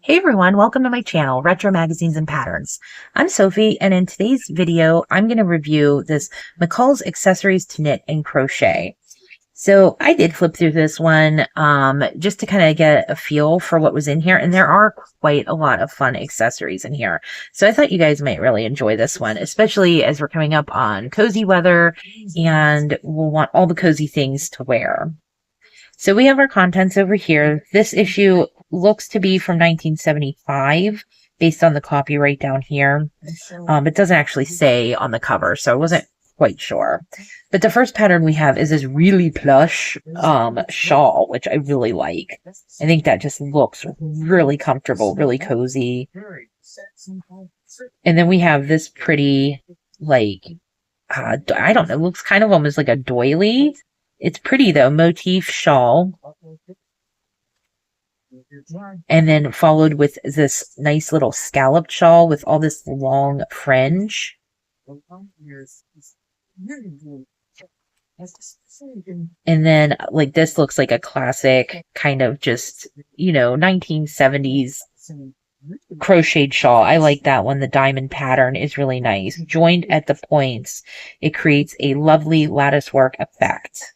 Hey everyone, welcome to my channel, Retro Magazines and Patterns. I'm Sophie, and in today's video, I'm going to review this McCall's Accessories to Knit and Crochet. So I did flip through this one just to kind of get a feel for what was in here, and there are quite a lot of fun accessories in here. So I thought you guys might really enjoy this one, especially as we're coming up on cozy weather and we'll want all the cozy things to wear. So we have our contents over here. This issue looks to be from 1975 based on the copyright down here. It doesn't actually say on the cover, so I wasn't quite sure. But the first pattern we have is this really plush shawl, which I really like. I think that just looks really comfortable, really cozy. And then we have this pretty, like, I don't know, looks kind of almost like a doily. It's pretty though, motif shawl. And then followed with this nice little scalloped shawl with all this long fringe. And then like this looks like a classic kind of just, 1970s crocheted shawl. I like that one. The diamond pattern is really nice. Joined at the points, it creates a lovely lattice work effect.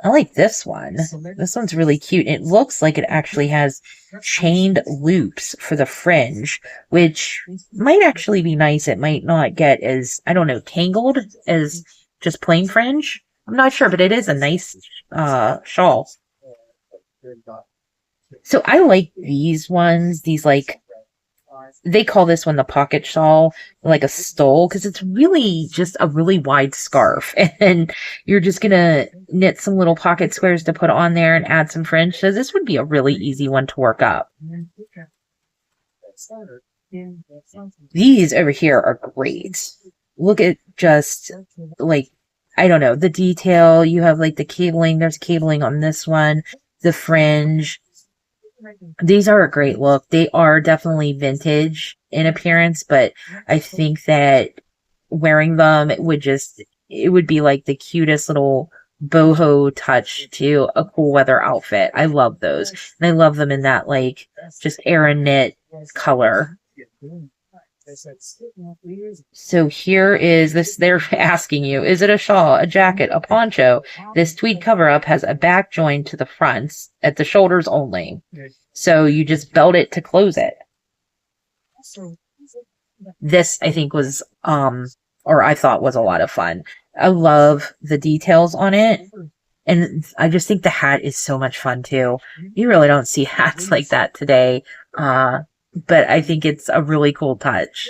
I like this one. This one's really cute. It looks like it actually has chained loops for the fringe, which might actually be nice. It might not get as, I don't know, tangled as just plain fringe. I'm not sure, but it is a nice shawl. So I like these ones. These, like, they call this one the pocket shawl, like a stole, because it's really just a really wide scarf. And you're just going to knit some little pocket squares to put on there and add some fringe. So this would be a really easy one to work up. These over here are great. Look at just, like, I don't know, the detail. You have, like, the cabling. There's cabling on this one. The fringe. These are a great look. They are definitely vintage in appearance, but I think that wearing them, it would be like the cutest little boho touch to a cool weather outfit. I love those. And I love them in that, like, just Aran knit color. So here is this. They're asking you, is it a shawl, a jacket, a poncho? This tweed cover up has a back join to the fronts at the shoulders only. So you just belt it to close it. This, I think, was, or I thought was a lot of fun. I love the details on it. And I just think the hat is so much fun too. You really don't see hats like that today. But I think it's a really cool touch.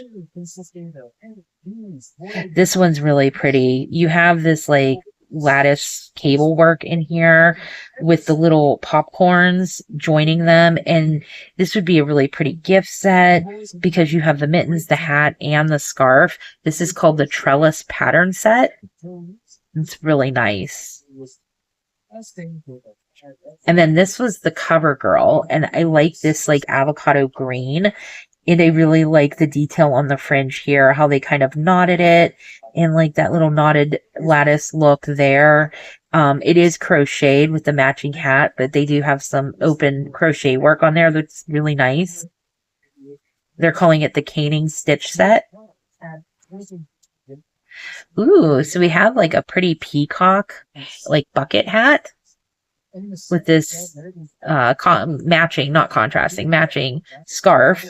This one's really pretty. You have this, like, lattice cable work in here with the little popcorns joining them. And this would be a really pretty gift set because you have the mittens, the hat, and the scarf. This is called the trellis pattern set. It's really nice. And then this was the cover girl, and I like this, like, avocado green, and I really like the detail on the fringe here, how they kind of knotted it, and like that little knotted lattice look there. It is crocheted with the matching hat, but they do have some open crochet work on there that's really nice. They're calling it the caning stitch set. Ooh, so we have like a pretty peacock, like, bucket hat with this matching, not contrasting, matching scarf.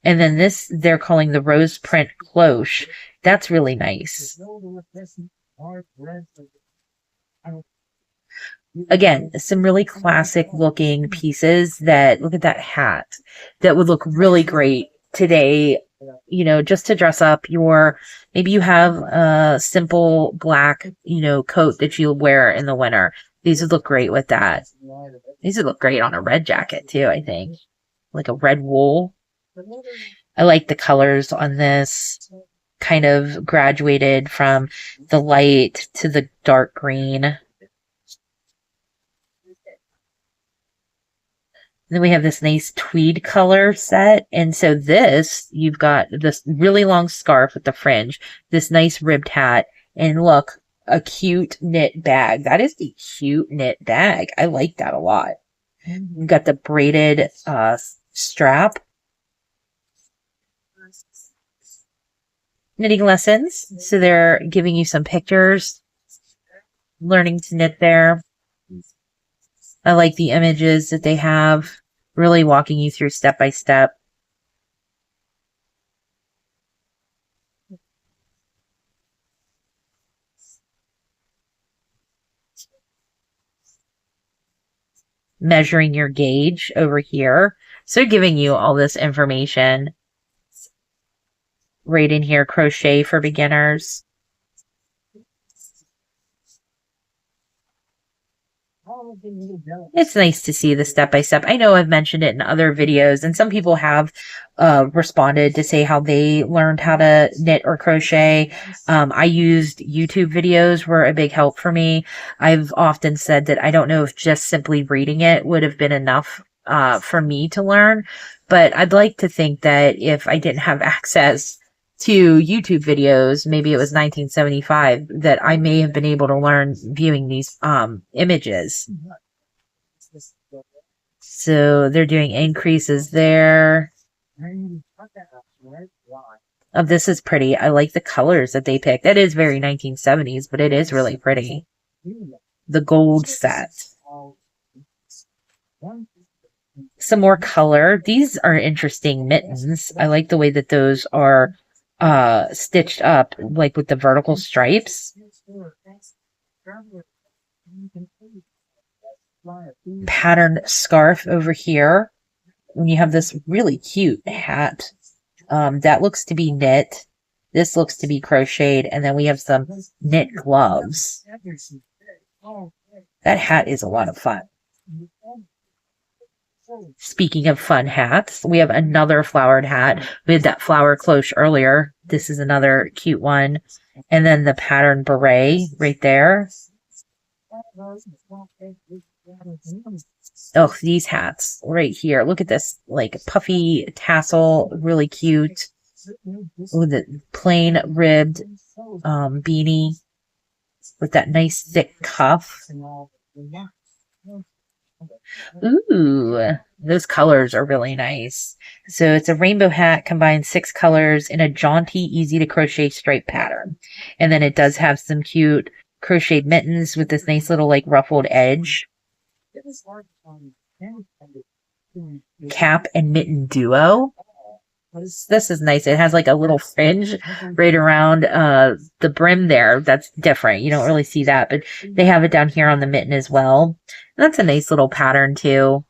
And then this, they're calling the rose print cloche. That's really nice. Again, some really classic looking pieces that, look at that hat, that would look really great today, just to dress up your, maybe you have a simple black, coat that you wear in the winter. These would look great with that. These would look great on a red jacket too, I think. Like a red wool. I like the colors on this. Kind of graduated from the light to the dark green. Then we have this nice tweed color set. And so this, you've got this really long scarf with the fringe, this nice ribbed hat, and look, a cute knit bag. That is a cute knit bag. I like that a lot. You've got the braided strap. Knitting lessons. So they're giving you some pictures, learning to knit there. I like the images that they have, really walking you through step by step. Measuring your gauge over here. So giving you all this information right in here. Crochet for beginners. It's nice to see the step-by-step. I know I've mentioned it in other videos, and some people have responded to say how they learned how to knit or crochet. I used YouTube videos were a big help for me. I've often said that I don't know if just simply reading it would have been enough for me to learn, but I'd like to think that if I didn't have access to YouTube videos, maybe it was 1975, that I may have been able to learn viewing these images. So they're doing increases there. Oh, this is pretty. I like the colors that they picked. That is very 1970s, but it is really pretty. The gold set. Some more color. These are interesting mittens. I like the way that those are stitched up, like with the vertical stripes. Patterned scarf over here. And you have this really cute hat. That looks to be knit. This looks to be crocheted. And then we have some knit gloves. That hat is a lot of fun. Speaking of fun hats, we have another flowered hat. We had that flower cloche earlier. This is another cute one. And then the patterned beret right there. Oh, these hats right here. Look at this, like puffy tassel, really cute. With the plain ribbed beanie with that nice thick cuff. Ooh, those colors are really nice. So it's a rainbow hat, combines 6 colors in a jaunty, easy to crochet stripe pattern. And then it does have some cute crocheted mittens with this nice little like ruffled edge. Cap and mitten duo. This is nice. It has like a little fringe right around the brim there. That's different. You don't really see that, but they have it down here on the mitten as well. And that's a nice little pattern too.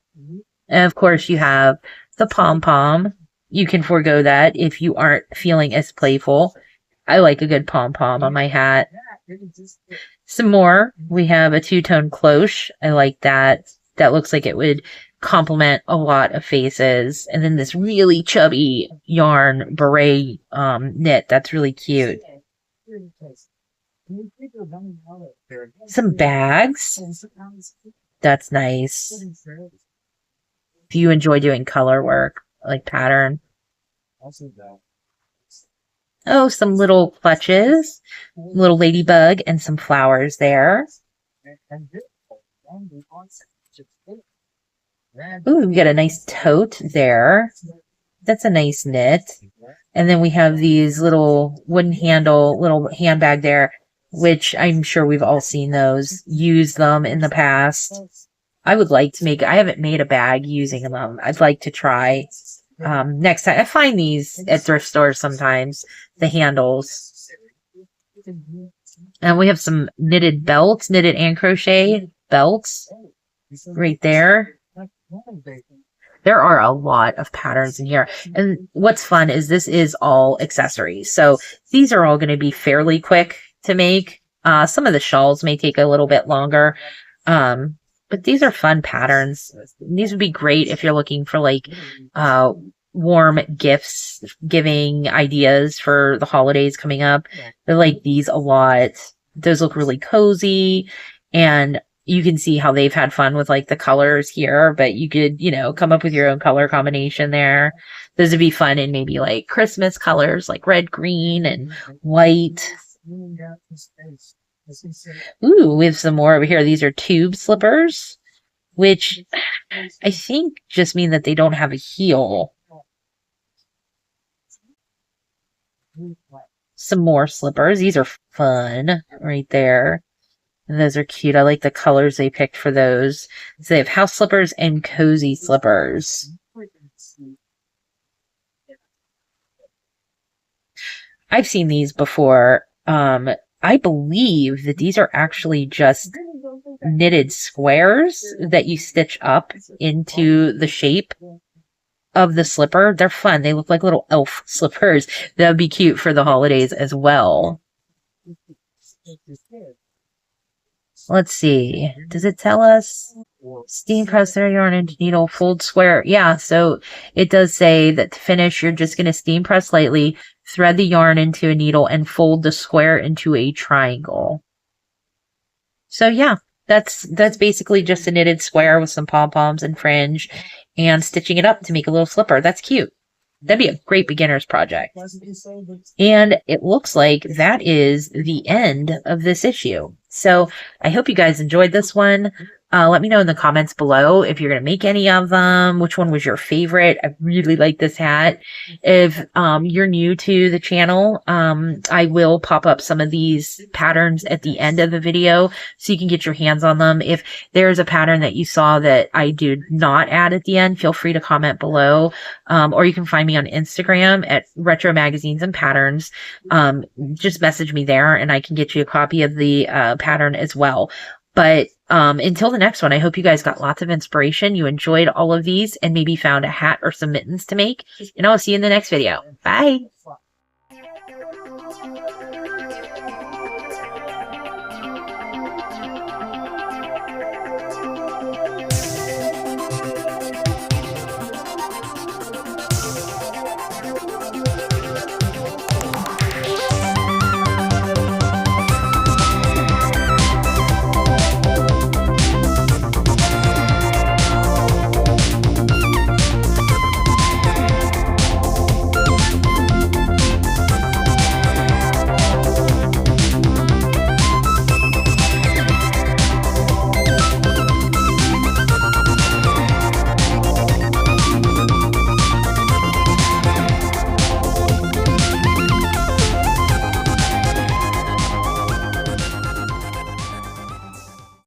And of course you have the pom-pom. You can forego that if you aren't feeling as playful. I like a good pom-pom on my hat. Some more. We have a two-tone cloche. I like that. That looks like it would complement a lot of faces. And then this really chubby yarn beret knit. That's really cute. Some bags. That's nice. If you enjoy doing color work, like pattern. Oh, some little clutches, little ladybug, and some flowers there. Ooh, we got a nice tote there. That's a nice knit. And then we have these little wooden handle, little handbag there, which I'm sure we've all seen those, used them in the past. I would like to make, I haven't made a bag using them. I'd like to try next time. I find these at thrift stores sometimes, the handles. And we have some knitted belts, knitted and crochet belts right there. There are a lot of patterns in here. And what's fun is this is all accessories. So these are all going to be fairly quick to make. Some of the shawls may take a little bit longer. But these are fun patterns. These would be great if you're looking for like warm gifts, giving ideas for the holidays coming up. I like these a lot. Those look really cozy, and you can see how they've had fun with like the colors here, but you could, you know, come up with your own color combination there. Those would be fun in maybe like Christmas colors, like red, green, and white. Ooh, we have some more over here. These are tube slippers which I think just mean that they don't have a heel. Some more slippers. These are fun right there. And those are cute. I like the colors they picked for those. So they have house slippers and cozy slippers. I've seen these before. I believe that these are actually just knitted squares that you stitch up into the shape of the slipper. They're fun. They look like little elf slippers. That would be cute for the holidays as well. Let's see. Does it tell us? Steam press their yarn into needle, fold square. Yeah, so it does say that to finish, you're just going to steam press lightly, thread the yarn into a needle, and fold the square into a triangle. So yeah, that's basically just a knitted square with some pom-poms and fringe and stitching it up to make a little slipper. That's cute. That'd be a great beginner's project. And it looks like that is the end of this issue. So I hope you guys enjoyed this one. Let me know in the comments below if you're going to make any of them. Which one was your favorite? I really like this hat. If you're new to the channel, I will pop up some of these patterns at the end of the video so you can get your hands on them. If there's a pattern that you saw that I did not add at the end, feel free to comment below. Or you can find me on Instagram at Retro Magazines and Patterns. Just message me there and I can get you a copy of the pattern as well. But until the next one, I hope you guys got lots of inspiration. You enjoyed all of these and maybe found a hat or some mittens to make. And I'll see you in the next video. Bye.